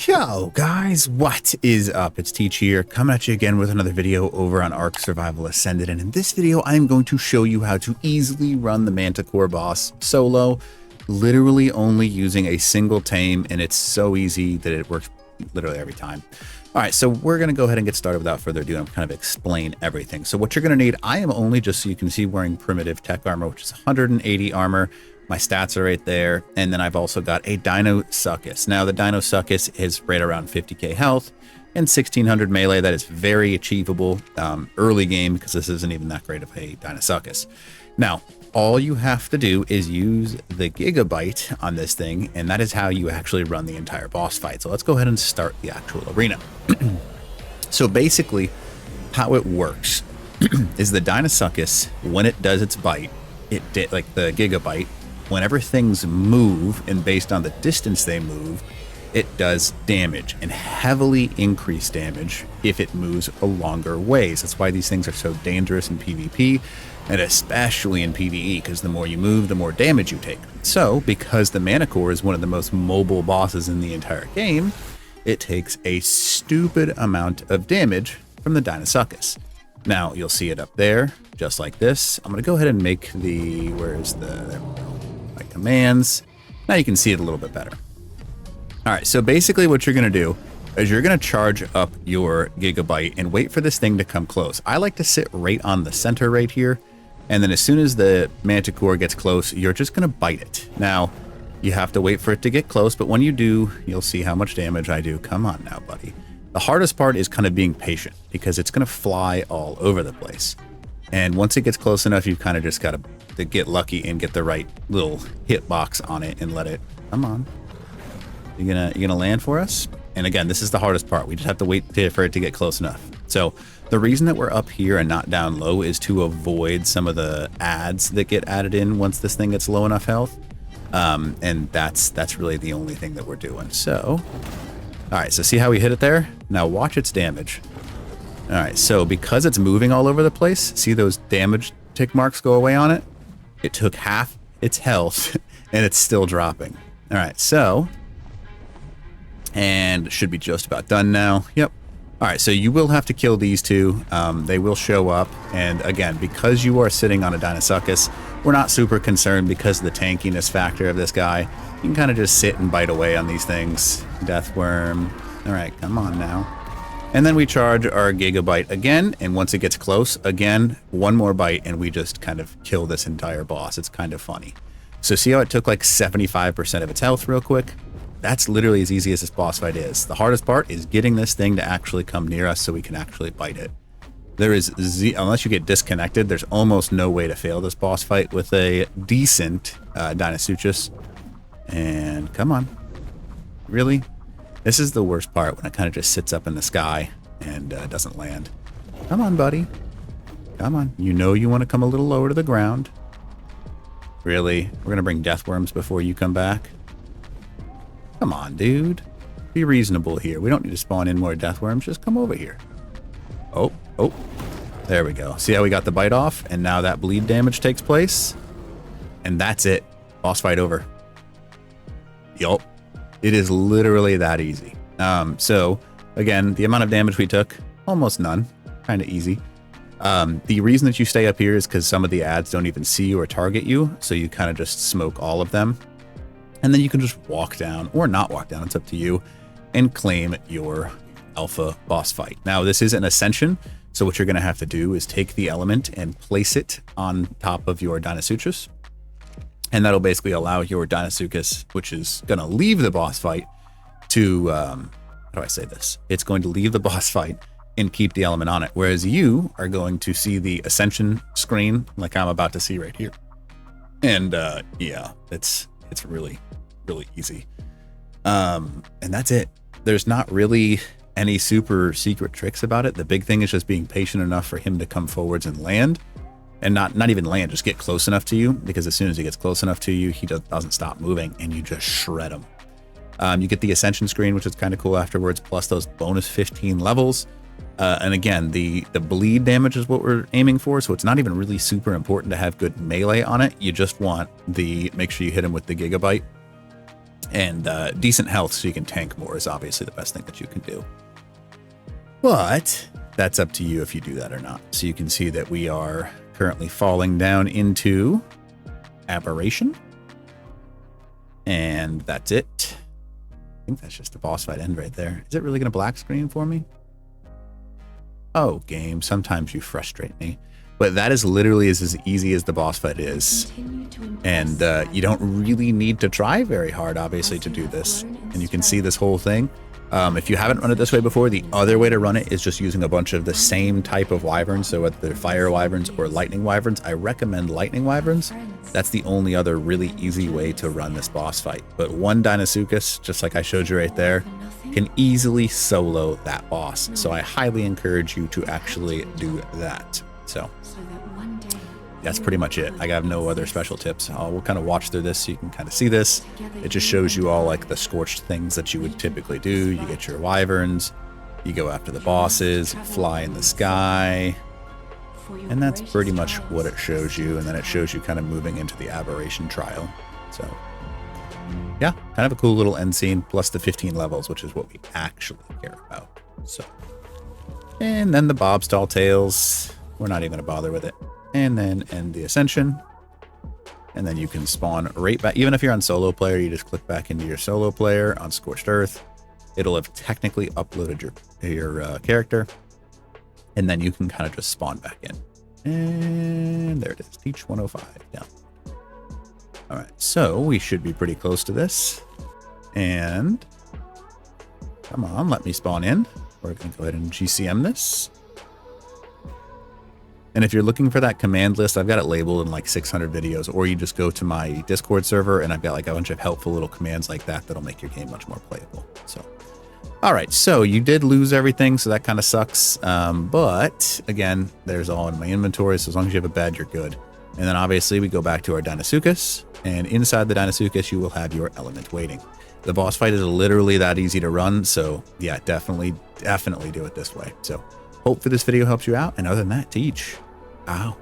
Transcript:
Yo guys, what is up? It's Teach here, coming at you again with another video over on Ark Survival Ascended, and in this video I am going to show you how to easily run the Manticore boss solo, literally only using a single tame, and it's so easy that it works literally every time. Alright, so we're going to go ahead and get started without further ado and kind of explain everything. So what you're going to need, I am only, just so you can see, wearing primitive tech armor, which is 180 armor. My stats are right there, and then I've also got a Dino Succus. Now, the Dino Succus is right around 50k health and 1600 melee. That is very achievable early game because this isn't even that great of a Dino Succus. Now, all you have to do is use the Gigabyte on this thing, and that is how you actually run the entire boss fight. So let's go ahead and start the actual arena. So basically, how it works is the Dino Succus, when it does its bite, like the Gigabyte, whenever things move, and based on the distance they move, it does damage, and heavily increased damage if it moves a longer ways. That's why these things are so dangerous in PvP, and especially in PvE, because the more you move, the more damage you take. So, because the Manticore is one of the most mobile bosses in the entire game, it takes a stupid amount of damage from the Dino Succus. Now, you'll see it up there, just like this. I'm going to go ahead and make the, there we go. My commands. Now you can see it a little bit better. All right, so basically what you're going to do is you're going to charge up your Gigabyte and wait for this thing to come close. I like to sit right on the center right here, and then as soon as the Manticore gets close, you're just going to bite it. Now, you have to wait for it to get close, but when you do, you'll see how much damage I do. Come on now, buddy. The hardest part is kind of being patient, because it's going to fly all over the place. And once it gets close enough, you've kind of just got to get lucky and get the right little hitbox on it and let it, come on. You're gonna land for us? And again, this is the hardest part. We just have to wait for it to get close enough. So the reason that we're up here and not down low is to avoid some of the adds that get added in once this thing gets low enough health. And that's really the only thing that we're doing. So, all right, so see how we hit it there? Now watch its damage. All right, so because it's moving all over the place, see those damage tick marks go away on it? It took half its health and it's still dropping. All right, so, and it should be just about done now. Yep. All right, so you will have to kill these two. They will show up. And again, because you are sitting on a Dino Succus, we're not super concerned because of the tankiness factor of this guy. You can kind of just sit and bite away on these things. Death worm. All right, come on now. And then we charge our Gigabyte again, and once it gets close, again, one more bite, and we just kind of kill this entire boss. It's kind of funny. So see how it took like 75% of its health real quick? That's literally as easy as this boss fight is. The hardest part is getting this thing to actually come near us so we can actually bite it. There is, unless you get disconnected, there's almost no way to fail this boss fight with a decent Dino Succus. And come on. Really? This is the worst part, when it kind of just sits up in the sky and doesn't land. Come on, buddy. Come on. You know you want to come a little lower to the ground. Really? We're going to bring death worms before you come back? Come on, dude. Be reasonable here. We don't need to spawn in more death worms. Just come over here. Oh. There we go. See how we got the bite off? And now that bleed damage takes place. And that's it. Boss fight over. Yup. It is literally that easy. So, again, the amount of damage we took, almost none. Kind of easy. The reason that you stay up here is because some of the ads don't even see you or target you, so you kind of just smoke all of them. And then you can just walk down, or not walk down, it's up to you, and claim your alpha boss fight. Now, this is an Ascension, so what you're going to have to do is take the element and place it on top of your Dino Succus. And that'll basically allow your Dino Succus, which is going to leave the boss fight, to, how do I say this? It's going to leave the boss fight and keep the element on it. Whereas you are going to see the Ascension screen like I'm about to see right here. And yeah, it's really, really easy. And that's it. There's not really any super secret tricks about it. The big thing is just being patient enough for him to come forwards and land. And not even land, just get close enough to you, because as soon as he gets close enough to you, he doesn't stop moving, and you just shred him. You get the Ascension screen, which is kind of cool afterwards, plus those bonus 15 levels. And again, the bleed damage is what we're aiming for, so it's not even really super important to have good melee on it. You just want make sure you hit him with the Gigabyte. And decent health so you can tank more is obviously the best thing that you can do. But that's up to you if you do that or not. So you can see that we are currently falling down into Aberration. And that's it. I think that's just the boss fight end right there. Is it really going to black screen for me? Oh, game, sometimes you frustrate me. But that is literally as easy as the boss fight is. And you don't really need to try very hard, obviously, to do this. And you can see this whole thing. If you haven't run it this way before, the other way to run it is just using a bunch of the same type of wyverns. So whether they're fire wyverns or lightning wyverns, I recommend lightning wyverns. That's the only other really easy way to run this boss fight. But one Deinosuchus, just like I showed you right there, can easily solo that boss. So I highly encourage you to actually do that. So that's pretty much it. I have no other special tips. We'll kind of watch through this so you can kind of see this. It just shows you all like the scorched things that you would typically do. You get your wyverns, you go after the bosses, fly in the sky, and that's pretty much what it shows you. And then it shows you kind of moving into the Aberration trial. So yeah, kind of a cool little end scene, plus the 15 levels, which is what we actually care about. So, and then the Bobstall Tails, we're not even going to bother with it. And then end the Ascension. And then you can spawn right back. Even if you're on solo player, you just click back into your solo player on Scorched Earth. It'll have technically uploaded your character. And then you can kind of just spawn back in. And there it is. Teach 105 down. All right, so we should be pretty close to this. And come on, let me spawn in. We're going to go ahead and GCM this. And if you're looking for that command list, I've got it labeled in like 600 videos, or you just go to my Discord server and I've got like a bunch of helpful little commands like that that'll make your game much more playable. So, all right, so you did lose everything, so that kind of sucks. But again, there's all in my inventory, so as long as you have a bed, you're good. And then obviously we go back to our Deinosuchus, and inside the Deinosuchus, you will have your element waiting. The boss fight is literally that easy to run, so yeah, definitely do it this way. So hope for this video helps you out, and other than that, teach. Out.